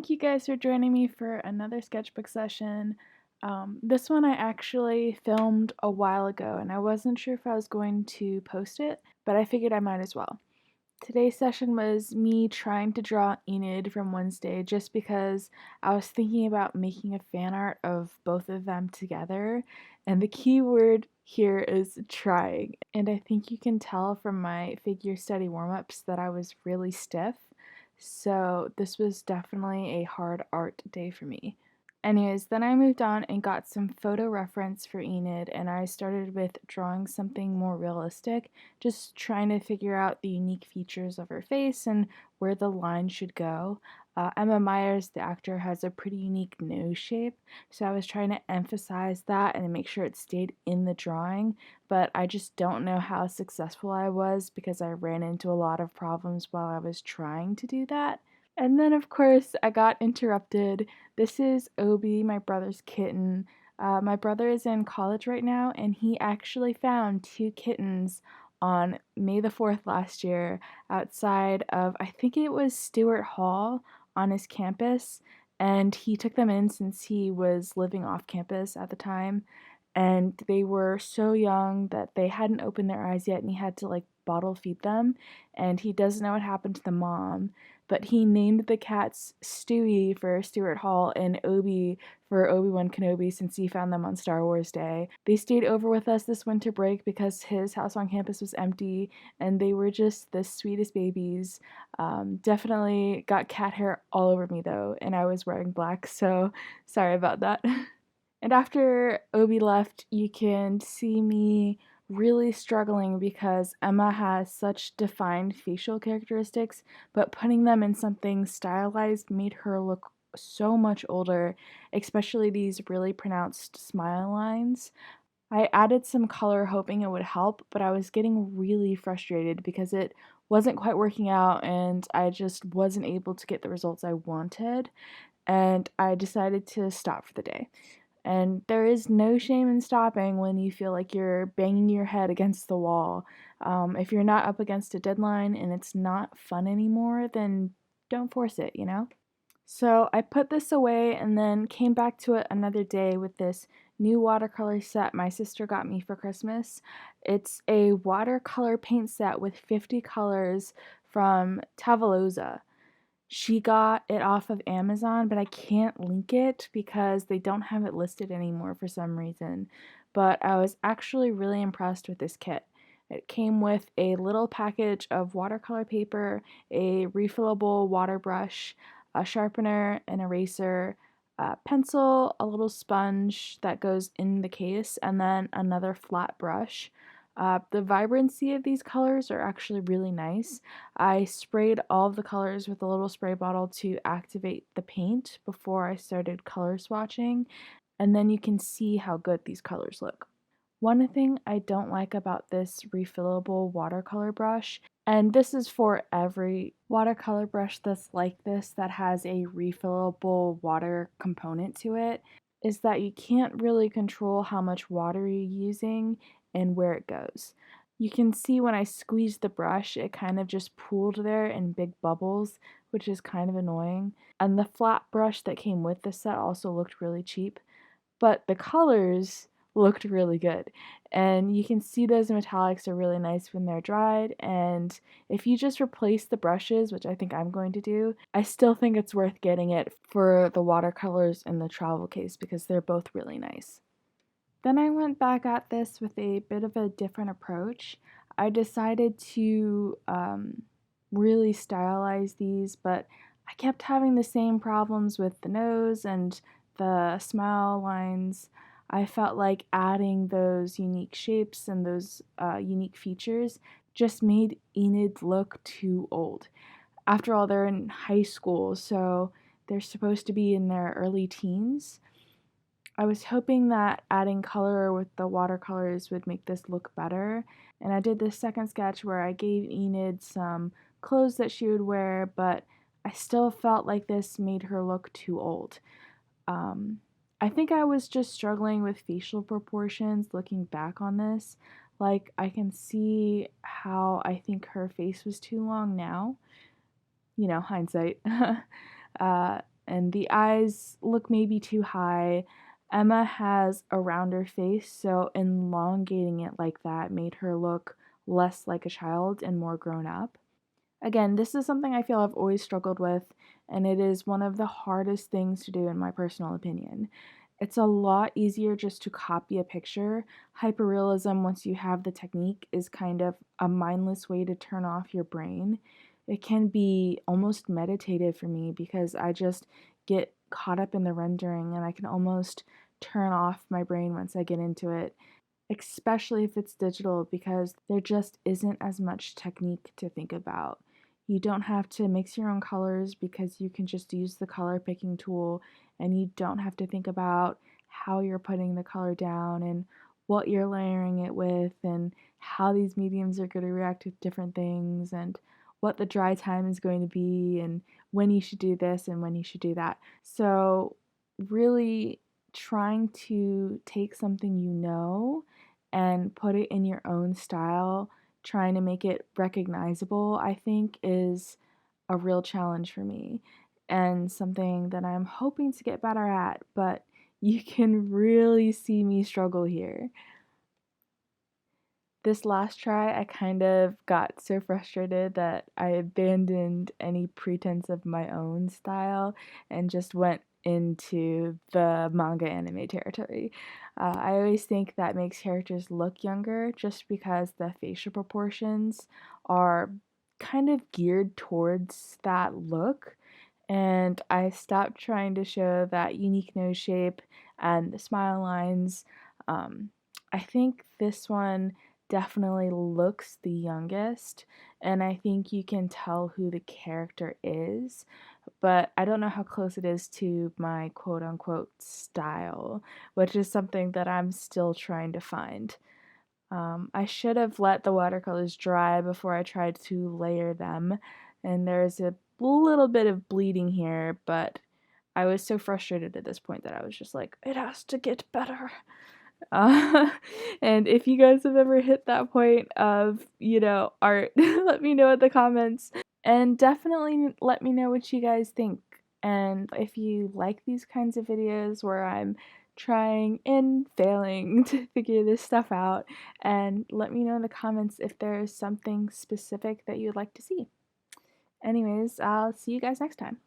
Thank you guys for joining me for another sketchbook session. This one I actually filmed a while ago and I wasn't sure if I was going to post it, but I figured I might as well. Today's session was me trying to draw Enid from Wednesday just because I was thinking about making a fan art of both of them together, and the key word here is trying. And I think you can tell from my figure study warm-ups that I was really stiff, so this was definitely a hard art day for me. Anyways, then I moved on and got some photo reference for Enid, and I started with drawing something more realistic, just trying to figure out the unique features of her face and where the line should go. Emma Myers, the actor, has a pretty unique nose shape, so I was trying to emphasize that and make sure it stayed in the drawing, but I just don't know how successful I was because I ran into a lot of problems while I was trying to do that. And then, of course, I got interrupted. This is Obi, my brother's kitten. My brother is in college right now, and he actually found two kittens on May the 4th last year outside of, I think it was Stewart Hall on his campus. And he took them in since he was living off campus at the time. And they were so young that they hadn't opened their eyes yet, and he had to like bottle feed them. And he doesn't know what happened to the mom, but he named the cats Stewie for Stewart Hall and Obi for Obi-Wan Kenobi since he found them on Star Wars Day. They stayed over with us this winter break because his house on campus was empty, and they were just the sweetest babies. Definitely got cat hair all over me though, and I was wearing black, so sorry about that. And after Obi left, you can see me really struggling because Emma has such defined facial characteristics, but putting them in something stylized made her look so much older, especially these really pronounced smile lines. I added some color hoping it would help, but I was getting really frustrated because it wasn't quite working out and I just wasn't able to get the results I wanted, and I decided to stop for the day. And there is no shame in stopping when you feel like you're banging your head against the wall. If you're not up against a deadline and it's not fun anymore, then don't force it, you know? So I put this away and then came back to it another day with this new watercolor set my sister got me for Christmas. It's a watercolor paint set with 50 colors from TAVALOZZA. She got it off of Amazon, but I can't link it because they don't have it listed anymore for some reason. But I was actually really impressed with this kit. It came with a little package of watercolor paper, a refillable water brush, a sharpener, an eraser, a pencil, a little sponge that goes in the case, and then another flat brush. The vibrancy of these colors are actually really nice. I sprayed all of the colors with a little spray bottle to activate the paint before I started color swatching, and then you can see how good these colors look. One thing I don't like about this refillable watercolor brush, and this is for every watercolor brush that's like this that has a refillable water component to it, is that you can't really control how much water you're using and where it goes. You can see when I squeezed the brush, it kind of just pooled there in big bubbles, which is kind of annoying. And the flat brush that came with the set also looked really cheap, but the colors looked really good. And you can see those metallics are really nice when they're dried, and if you just replace the brushes, which I think I'm going to do, I still think it's worth getting it for the watercolors and the travel case because they're both really nice. Then I went back at this with a bit of a different approach. I decided to really stylize these, but I kept having the same problems with the nose and the smile lines. I felt like adding those unique shapes and those unique features just made Enid look too old. After all, they're in high school, so they're supposed to be in their early teens. I was hoping that adding color with the watercolors would make this look better, and I did this second sketch where I gave Enid some clothes that she would wear, but I still felt like this made her look too old. Um, I think I was just struggling with facial proportions looking back on this. Like, I can see how I think her face was too long now. You know, hindsight. and the eyes look maybe too high. Emma has a rounder face, so elongating it like that made her look less like a child and more grown up. Again, this is something I feel I've always struggled with, and it is one of the hardest things to do, in my personal opinion. It's a lot easier just to copy a picture. Hyperrealism, once you have the technique, is kind of a mindless way to turn off your brain. It can be almost meditative for me because I just get caught up in the rendering and I can almost turn off my brain once I get into it, especially if it's digital, because there just isn't as much technique to think about. You don't have to mix your own colors because you can just use the color picking tool, and you don't have to think about how you're putting the color down and what you're layering it with and how these mediums are going to react to different things and what the dry time is going to be and when you should do this and when you should do that. So, really trying to take something you know and put it in your own style, trying to make it recognizable, I think is a real challenge for me and something that I'm hoping to get better at, but you can really see me struggle here. This last try, I kind of got so frustrated that I abandoned any pretense of my own style and just went into the manga anime territory. I always think that makes characters look younger just because the facial proportions are kind of geared towards that look. And I stopped trying to show that unique nose shape and the smile lines. Um, I think this one definitely looks the youngest, and I think you can tell who the character is, but I don't know how close it is to my quote unquote style, which is something that I'm still trying to find. I should have let the watercolors dry before I tried to layer them, and there's a little bit of bleeding here, but I was so frustrated at this point that I was just like, it has to get better. Uh, and if you guys have ever hit that point of, art, let me know in the comments. And definitely let me know what you guys think. And if you like these kinds of videos where I'm trying and failing to figure this stuff out, and let me know in the comments if there's something specific that you'd like to see. Anyways, I'll see you guys next time.